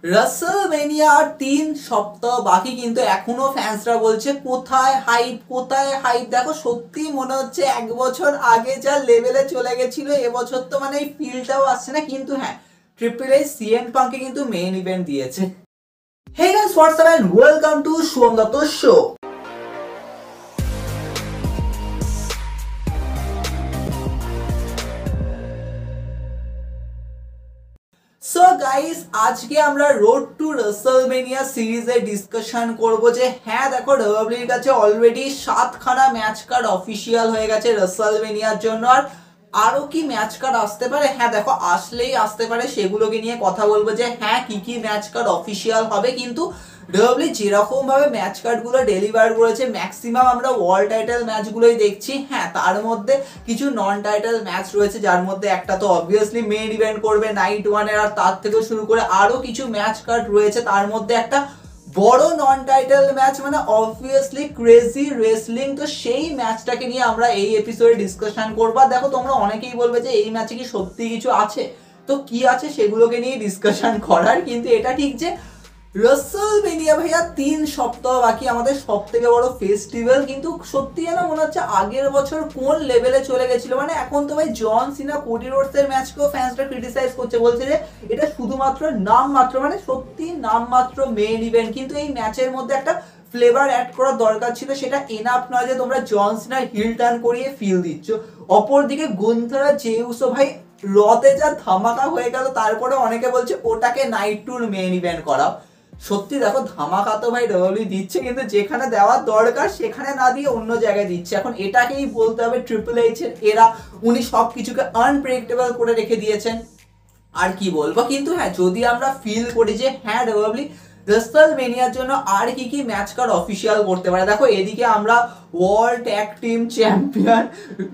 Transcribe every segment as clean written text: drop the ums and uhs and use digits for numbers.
রাসেলমেনিয়া 3 সপ্তাহ বাকি, কিন্তু এখনো ফ্যান্সরা বলছে কোথায় হাইপ কোথায় হাইপ। দেখো সত্যি মনে হচ্ছে 1 বছর আগে যা লেভেলে চলে গেছিল এবছর তো মানে এই ফিলটাও আসছে না। কিন্তু হ্যাঁ, ট্রিপল এইচ সিএম পাঙ্কে কিন্তু মেইন ইভেন্ট দিয়েছে। Hey guys, what's up and welcome to Shubham Dutta show. So guys, আজকে আমরা রোড টু রাসেলমেনিয়া সিরিজে ডিসকাশন করব যে হ্যাঁ দেখো, ডাব্লিউডাব্লিউইর কাছে অলরেডি 7খানা ম্যাচ কার্ড অফিসিয়াল হয়ে গেছে রাসেলমেনিয়ার জন্য। আর আরো কি ম্যাচ কার্ড আসতে পারে? হ্যাঁ দেখো, আসলেই আসতে পারে, সেগুলোকে নিয়ে কথা বলবো যে হ্যাঁ কি কি ম্যাচ কার্ড অফিসিয়াল হবে। কিন্তু ডাব্লিউডাব্লিউ যেরকম ভাবে ম্যাচ কার্ডগুলো ডেলিভার করেছে, ম্যাক্সিমাম আমরা ওয়ার্ল্ড টাইটেল ম্যাচগুলোই দেখছি। হ্যাঁ, তার মধ্যে কিছু নন টাইটেল ম্যাচ রয়েছে, যার মধ্যে একটা তো অবভিয়াসলি মেইন ইভেন্ট করবে নাইট ওয়ানের, আর তার থেকে শুরু করে আরো কিছু ম্যাচ কার্ড রয়েছে। তার মধ্যে একটা বড় নন টাইটেল ম্যাচ, মানে অবভিয়াসলি ক্রেজি রেসলিং। তো সেই ম্যাচটাকে নিয়ে আমরা এই এপিসোডে ডিসকাশন করব। দেখো, তোমরা অনেকেই বলবে যে এই ম্যাচে কি সত্যি কিছু আছে, তো কি আছে সেগুলোকে নিয়ে ডিসকাশন করার। কিন্তু এটা ঠিক যে রাসেলমেনিয়া ভাইয়া 3 সপ্তাহ বাকি, আমাদের সব থেকে বড় ফেস্টিভ্যাল। কিন্তু সত্যি যেন মনে হচ্ছে আগের বছর কোন লেভেলে চলে গেছিল। মানে এখন তো ভাই জন সিনা কোডি রোডস এর ম্যাচকেও ফ্যান্সরা ক্রিটিসাইজ করছে, বলছে যে এটা শুধুমাত্র নাম মাত্র, মানে সত্যি নাম মাত্র মেইন ইভেন্ট। কিন্তু এই ম্যাচের মধ্যে একটা ফ্লেভার অ্যাড করার দরকার ছিল, সেটা এনাফ নয় যে তোমরা জন সিনা হিল টার্ন করিয়ে ফিল দিচ্ছ। অপরদিকে গুন্থারা জেউসো ভাই রতে যা ধামাকা হয়ে গেল, তারপরে অনেকে বলছে ওটাকে নাইট টুর মেইন ইভেন্ট করাও। সত্যি দেখো, ধামাকা তো ভাই ডাব্লিউডাব্লিউ দিচ্ছে, কিন্তু যেখানে দেওয়ার দরকার সেখানে না দিয়ে অন্য জায়গায় দিচ্ছে। এখন এটাকেই বলতে হবে ট্রিপল এইচ এর এরা, উনি সবকিছুকে আনপ্রেডিক্টেবল করে রেখে দিয়েছেন। আর কি বলবো, কিন্তু হ্যাঁ, যদি আমরা ফিল করি যে হ্যাঁ ডাব্লিউডাব্লিউ রাসেলমেনিয়ার জন্য আর কি কি ম্যাচ কার্ড অফিসিয়াল করতে পারে। দেখো, এদিকে আমরা world tag team champion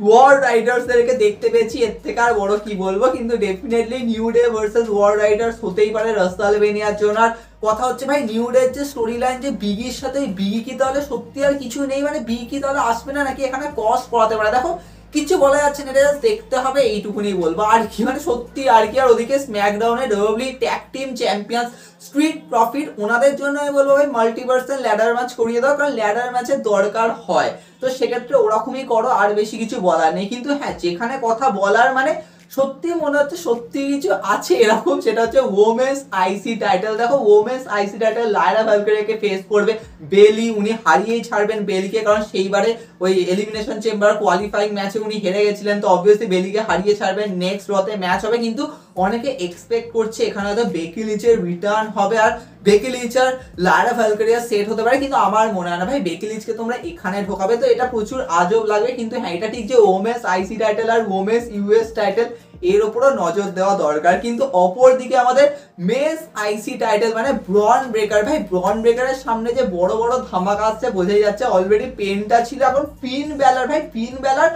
world রাইডার্সদেরকে দেখতে পেয়েছি, এর থেকে আর বড় কি বলবো। কিন্তু definitely new day versus world riders হতেই পারে রাসেলমেনিয়ার জন্য। আর কথা হচ্ছে ভাই, নিউ ডের যে স্টোরি লাইন যে বিগির সাথে, বিগি কি তাহলে সত্যি আর কিছু নেই? মানে বিগি কি তাহলে আসবে না, নাকি এখানে কস করাতে পারে? দেখো, কিছু বলা যাচ্ছে না, এটা জাস্ট দেখতে হবে, এইটুকুনি বলবো। আর কি মানে সত্যি আর কি। আর ওদিকে স্ম্যাকডাউনে W W tag team champions street profit, ওনাদের জন্য আমি বলবো ভাই মাল্টিভার্সাল ল্যাডার ম্যাচ করিয়ে দাও, কারণ ল্যাডার ম্যাচের দরকার হয়। তো সেক্ষেত্রে ওরকমই করো, আর বেশি কিছু বলার নেই। কিন্তু হ্যাঁ, যেখানে কথা বলার মানে সত্যি মনে হচ্ছে সত্যি কিছু আছে এরকম, সেটা হচ্ছে ওমেন্স আইসি টাইটেল। দেখো, ওমেন্স আইসি টাইটেল লায়রা ভ্যালকেরিয়াকে ফেস করবে বেলি। উনি হারিয়েই ছাড়বেন বেলিকে, কারণ সেইবারে ওই এলিমিনেশন চেম্বার কোয়ালিফাইং ম্যাচে উনি হেরে গেছিলেন। তো অবভিয়াসলি বেলিকে হারিয়ে ছাড়বেন, নেক্সট রতে ম্যাচ হবে। কিন্তু অনেকে এক্সপেক্ট করছে এখানে হয়তো বেকি লিচের রিটার্ন হবে, আর বেকি লিচ আর লায়রা ভ্যালকেরিয়া সেট হতে পারে। কিন্তু আমার মনে হয় না ভাই বেকি লিচকে তোমরা এখানে ঢোকাবে, তো এটা প্রচুর আজব লাগবে। কিন্তু হ্যাঁ, এটা ঠিক যে ওমেন্স আইসি টাইটেল আর ওমেন্স ইউএস টাইটেল এর উপরও নজর দেওয়া দরকার। কিন্তু অপর দিকে আমাদের মেন্স আইসি টাইটেল, মানে ব্রন ব্রেকার। ভাই ব্রন ব্রেকারের সামনে যে বড় বড় ধামাকা আসছে বোঝাই যাচ্ছে। অলরেডি পেনটা ছিল, এখন ফিন ব্যালার। ভাই ফিন ব্যালার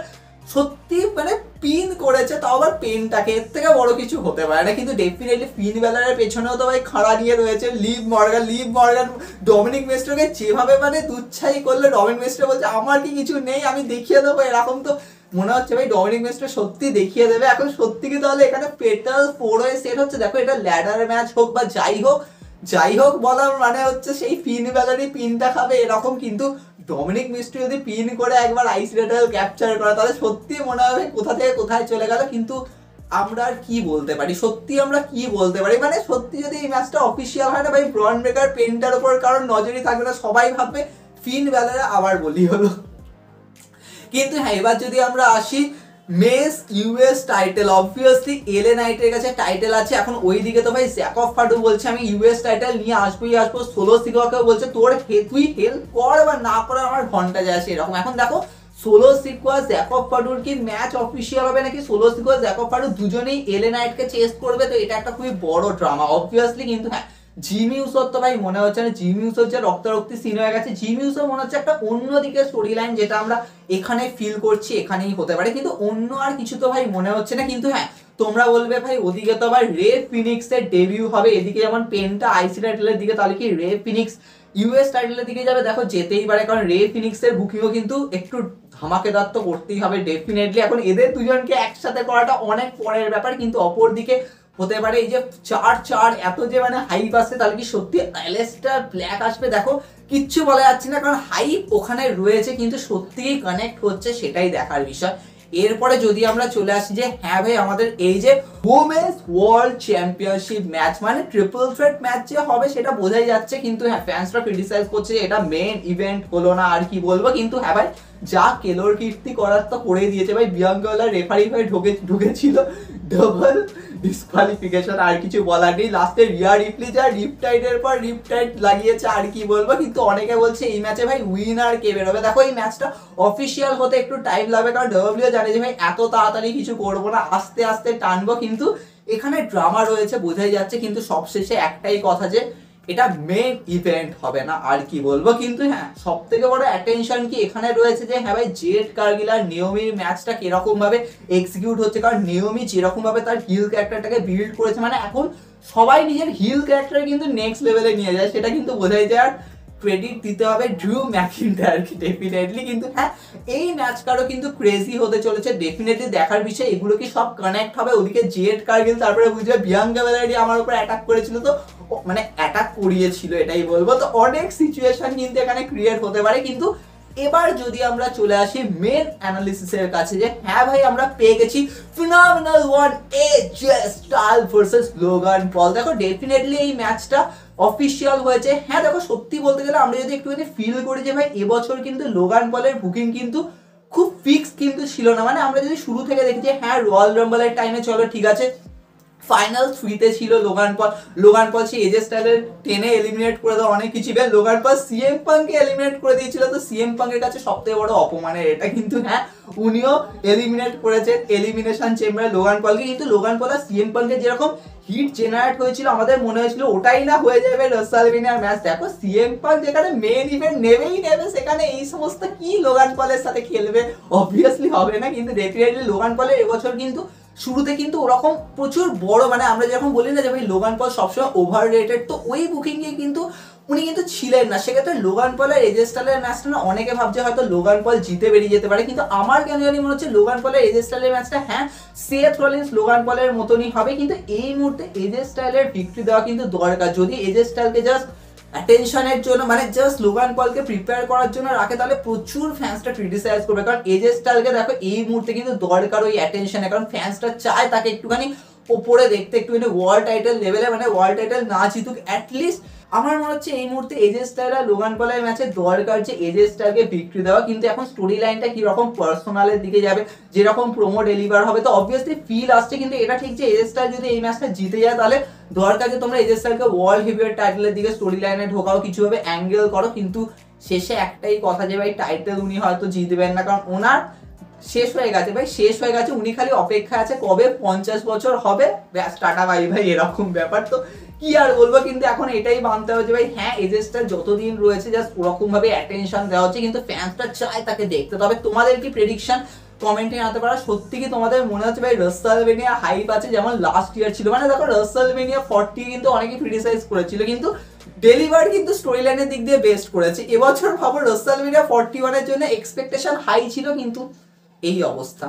সত্যি মানে পিন করেছে, তাও আবার পেনটাকে, এর থেকে বড় কিছু হতে পারে না। কিন্তু ডেফিনেটলি ফিন ব্যালারের পেছনেও তো ভাই খাড়া নিয়ে রয়েছে Liv Morgan. Liv Morgan Dominik মিস্টেরিওকে যেভাবে মানে দুচ্ছাই করলে, ডমিনিক মিস্টেরিও বলছে আমার কি কিছু নেই, আমি দেখিয়ে দেবো, এরকম তো মনে হচ্ছে ভাই ডমিনিক মিস্টেরিও সত্যি দেখিয়ে দেবে। এখন সত্যি কি তাহলে এখানে পেটাল 4 হয়ে সেট হচ্ছে? দেখো, এটা ল্যাডার ম্যাচ হোক বা যাই হোক বলার মানে হচ্ছে সেই ফিন ব্যালারই পিনটা খাবে এরকম। কিন্তু ডমিনিক মিস্ট্রি যদি পিন করে একবার আইস টাইটেল ক্যাপচার করে, তাহলে সত্যি মনে হবে কোথা থেকে কোথায় চলে গেল। কিন্তু আমরা আর কি বলতে পারি, সত্যি আমরা কি বলতে পারি? মানে সত্যি যদি এই ম্যাচটা অফিসিয়াল হয় না ভাই, ব্রন ব্রেকার পেনটার উপর কারণ নজরই থাকবে না, সবাই ভাববে ফিন ব্যালারে আবার বলি হলো। কিন্তু হ্যাঁ, এবার যদি আমরা আসি men's US title, obviously LA নাইটের কাছে টাইটেল আছে। এখন ওইদিকে তো ভাই জ্যাকব ফাডু বলছে আমি ইউএস টাইটেল নিয়ে আসবোই আসবো। সোলো সিকোয়াকেও বলছে তোর তুই হেল্প কর বা না কর আমার ঘন্টা যায় আসে এরকম। এখন দেখো, সোলো সিকোয়া জ্যাকব ফাডুর কি ম্যাচ অফিসিয়াল হবে, নাকি সোলো সিকোয়া জ্যাকব ফাডু দুজনেই এলএ নাইটকে চেস করবে? তো এটা একটা খুবই বড় ড্রামা অবভিয়াসলি। কিন্তু হ্যাঁ, জিমি উসোর তো ভাই মনে হচ্ছে না, জিমি উসোর যে রক্তারক্তি সিন হয়ে গেছে, জিমি উসো মনে হচ্ছে একটা অন্যদিকে স্টোরি লাইন, যেটা আমরা এখানে ফিল করছি এখানেই হতে পারে। কিন্তু অন্য আর কিছু তো ভাই মনে হচ্ছে না। কিন্তু হ্যাঁ, তোমরা বলবে ভাই ওদিকে তো আবার রে ফিনিক্স এর ডেবিউ হবে, এদিকে যেমন পেনটা আইসি টাইটেলের দিকে, তাহলে কি রে ফিনিক্স ইউএস টাইটেলের দিকে যাবে? দেখো, যেতেই পারে, কারণ রে ফিনিক্স এর বুকিংও কিন্তু একটু ধামাকেদার তো করতেই হবে ডেফিনেটলি। এখন এদের দুজনকে একসাথে করাটা অনেক পরের ব্যাপার। কিন্তু অপর দিকে হতে পারে এই যে 4-4 এত যে মানে হাইপ আসছে, তাহলে কি সত্যি অ্যালেস্টার ব্ল্যাক আসবে? দেখো কিচ্ছু বলা যাচ্ছে না, কারণ হাইপ ওখানে রয়েছে, কিন্তু সত্যিই কানেক্ট হচ্ছে সেটাই দেখার বিষয়। এরপরে যদি আমরা চলে আসি যে হ্যাঁ ভাই আমাদের এই যে ওমেন্স ওয়ার্ল্ড চ্যাম্পিয়নশিপ ম্যাচ মানে ট্রিপল থ্রেট ম্যাচ যে হবে সেটা বোঝাই যাচ্ছে, কিন্তু হ্যাঁ ফ্যান্সরা ক্রিটিসাইজ করছে যে এটা মেন ইভেন্ট হলো না, আর কি বলবো। কিন্তু হ্যাঁ ভাই যা কেলোর কীর্তি করার তো করেই দিয়েছে ভাই। বিয়াঙ্কা বেলার রেফারি ভাই ঢুকেছিল, ডাবল ডিসকোয়ালিফিকেশন, আর কিছু বলার নেই। লাস্টে রিয়া রিপ্লি যা রিপটাইডের পর রিপটাইড লাগিয়েছে, আর কি বলবো। কিন্তু অনেকে বলছে এই ম্যাচে ভাই উইনার কে বেরোবে। দেখো এই ম্যাচটা অফিসিয়াল হতে একটু টাইম লাগবে, কারণ ডব্লিউ জানে যে ভাই এত তাড়াতাড়ি কিছু করবো না, আস্তে আস্তে টানবো। কিন্তু এখানে ড্রামা রয়েছে বোঝাই যাচ্ছে, কিন্তু সবশেষে একটাই কথা যে এটা মেন ইভেন্ট হবে না, আর কি বলবো। কিন্তু হ্যাঁ সব থেকে বড় অ্যাটেনশন কি এখানে রয়েছে যে হ্যাঁ ভাই জেড কার্গিল আর নিয়মির ম্যাচটা কিরকম ভাবে এক্সিকিউট হচ্ছে। কারণ নিয়মি যেরকম ভাবে তার হিল ক্যারেক্টারটাকে বিল্ড করেছে, মানে এখন সবাই নিজের হিল ক্যারেক্টার কিন্তু নেক্সট লেভেলে নিয়ে যায়, সেটা কিন্তু বোঝাই যায়। আর ক্রেডিট দিতে হবে ড্রু ম্যাকিন্টায়ারকে ডেফিনেটলি। কিন্তু হ্যাঁ এই ম্যাচটারও কিন্তু ক্রেজি হতে চলেছে, ডেফিনেটলি দেখার বিষয় এগুলো কি সব কানেক্ট হবে। ওদিকে জেড কার্গিল তারপরে বুঝবে বিয়াঙ্কা বেলারি আমার উপর অ্যাটাক করেছিল, তো মানে অ্যাটাক করিয়েছিল এটাই বলবো। তো অনেক সিচুয়েশন কিন্তু এখানে ক্রিয়েট হতে পারে। কিন্তু এবার যদি আমরা চলে আসি মেন অ্যানালিসিসের কাছে যে হ্যাঁ ভাই আমরা পেয়ে গেছি phenomenal one AJ Styles versus Logan Paul. দেখো ডেফিনেটলি এই ম্যাচটা অফিসিয়াল হয়েছে। হ্যাঁ দেখো সত্যি বলতে গেলে আমরা যদি একটুখানি ফিল করি যে ভাই এবছর কিন্তু লোগান পলের বুকিং কিন্তু খুব ফিক্স কিন্তু ছিল না। মানে আমরা যদি শুরু থেকে দেখি যে হ্যাঁ রয়্যাল রাম্বলের টাইমে চলো ঠিক আছে ফাইনাল 3-তে ছিল লোগান পল সেই এজে স্টাইলের 10-এ এলিমিনেট করে দেওয়া অনেক কিছু। লোগান পল সিএম পাঙ্ককে এলিমিনেট করে দিয়েছিল, তো সিএম পাঙ্কের কাছে সবথেকে বড় অপমানের এটা। কিন্তু হ্যাঁ উনিও এলিমিনেট করেছেন এলিমিনেশন চেম্বারে লোগান পলকে। কিন্তু লোগান পল আর সিএম পাঙ্কের যেরকম হিট জেনারেট হয়েছিল আমাদের মনে হয়েছিল ওটাই না হয়ে যাবে রাসেলমেনিয়ার ম্যাচ। দেখো সিএম পাঙ্ক যেখানে মেন ইভেন্ট নেবেই নেবে, সেখানে এই সমস্ত কি লোগান পলের সাথে খেলবে? অবভিয়াসলি হবে না। কিন্তু ডেফিনেটলি লোগান পলের এবছর কিন্তু শুরুতে কিন্তু ওরকম প্রচুর বড়, মানে আমরা যখন বলি না যে ভাই লোগান পল সবসময় ওভার রেটেড, তো ওই বুকিংয়ে কিন্তু উনি কিন্তু ছিলেন না। সেক্ষেত্রে লোগান পল আর এজে স্টাইলের ম্যাচটা না অনেকে ভাবছে হয়তো লোগান পল জিতে বেরিয়ে যেতে পারে, কিন্তু আমার কেন জানি মনে হচ্ছে লোগান পলের এজে স্টাইলের ম্যাচটা হ্যাঁ সেথ রলিন্স লোগান পলের মতনই হবে। কিন্তু এই মুহূর্তে এজে স্টাইলের ভিক্টরি দেওয়া কিন্তু দরকার। যদি এজে স্টাইলকে জাস্ট অ্যাটেনশনের জন্য মানে জাস্ট লোগান পলকে প্রিপেয়ার করার জন্য রাখে, তাহলে প্রচুর ফ্যান্সটা ক্রিটিসাইজ করবে। কারণ এজে স্টাইলকে দেখো এই মুহূর্তে কিন্তু দরকার ওই অ্যাটেনশনে, কারণ ফ্যান্সটা চায় তাকে একটুখানি ওপরে দেখতে, একটুখানি ওয়ার্ল্ড টাইটেল লেভেলে, মানে ওয়ার্ল্ড টাইটেল না জিতুক অ্যাটলিস্ট আমার মনে হচ্ছে এই মুহূর্তে এজে স্টাইল আর লোগান পলের ম্যাচে দরকার যে এজে স্টাইলকে ভিক্টরি দেওয়া। কিন্তু এখন স্টোরি লাইনটা কিরকম পার্সোনালের দিকে যাবে, যেরকম প্রোমো ডেলিভার হবে, তো অবভিয়াসলি ফিল আসছে। কিন্তু এটা ঠিক যে এজে স্টাইল যদি এই ম্যাচটা জিতে যায় তাহলে দরকার যে তোমরা এজে স্টাইলকে ওয়ার্ল্ড হেভিওয়েট টাইটেলের দিকে স্টোরি লাইনে ঢোকাও, কিছুভাবে অ্যাঙ্গেল করো। কিন্তু শেষে একটাই কথা যে ভাই টাইটেল উনি হয়তো জিতবেন না, কারণ ওনার শেষ হয়ে গেছে ভাই, শেষ হয়ে গেছে। উনি খালি অপেক্ষা আছে কবে 50 বছর হবে, ব্যাস টাটা বাই ভাই, এরকম ব্যাপার। তো কি আর বলবো, কিন্তু এখন এটাই মানতে হবে যে ভাই হ্যাঁ এজেসটা যতদিন রয়েছে জাস্ট ওরকম ভাবে অ্যাটেনশন দেওয়া হচ্ছে, কিন্তু ফ্যান্সটা চায় তাকে দেখতে। তবে তোমাদের কি প্রেডিকশন কমেন্টে জানাতে পারো। সত্যি কি তোমাদের মনে হচ্ছে ভাই রাসেলমেনিয়া হাইপ আছে যেমন লাস্ট ইয়ার ছিল? মানে দেখো রাসেলমেনিয়া 40 কিন্তু অনেকে ক্রিটিসাইজ করেছিল, কিন্তু ডেলিভার কিন্তু স্টোরি লাইনের দিক দিয়ে বেস্ট করেছে। এবছর ভাবো রাসেলমেনিয়া 41 এর জন্য এক্সপেকটেশন হাই ছিল, কিন্তু এই অবস্থা।